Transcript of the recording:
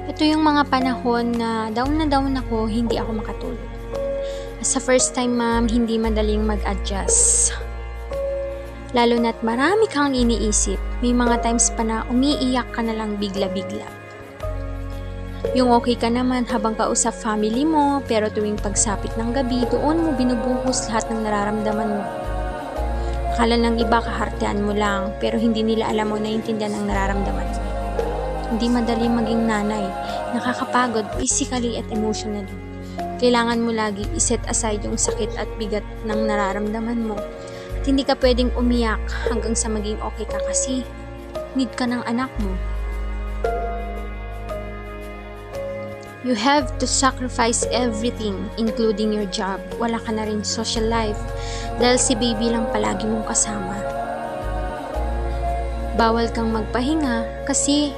Ito yung mga panahon na down ako, hindi ako makatulog. Sa first time, ma'am, hindi madaling mag-adjust. Lalo na't marami kang iniisip. May mga times pa na umiiyak ka na lang bigla-bigla. Yung okay ka naman habang kausap family mo, pero tuwing pagsapit ng gabi, doon mo binubuhos lahat ng nararamdaman mo. Akala ng iba kahartean mo lang, pero hindi nila alam mo naiintindihan ang nararamdaman mo. Hindi madali maging nanay, nakakapagod physically at emotionally. Kailangan mo lagi iset aside yung sakit at bigat ng nararamdaman mo. At hindi ka pwedeng umiyak hanggang sa maging okay ka kasi need ka ng anak mo. You have to sacrifice everything, including your job. Wala ka na rin social life dahil si baby lang palagi mong kasama. Bawal kang magpahinga kasi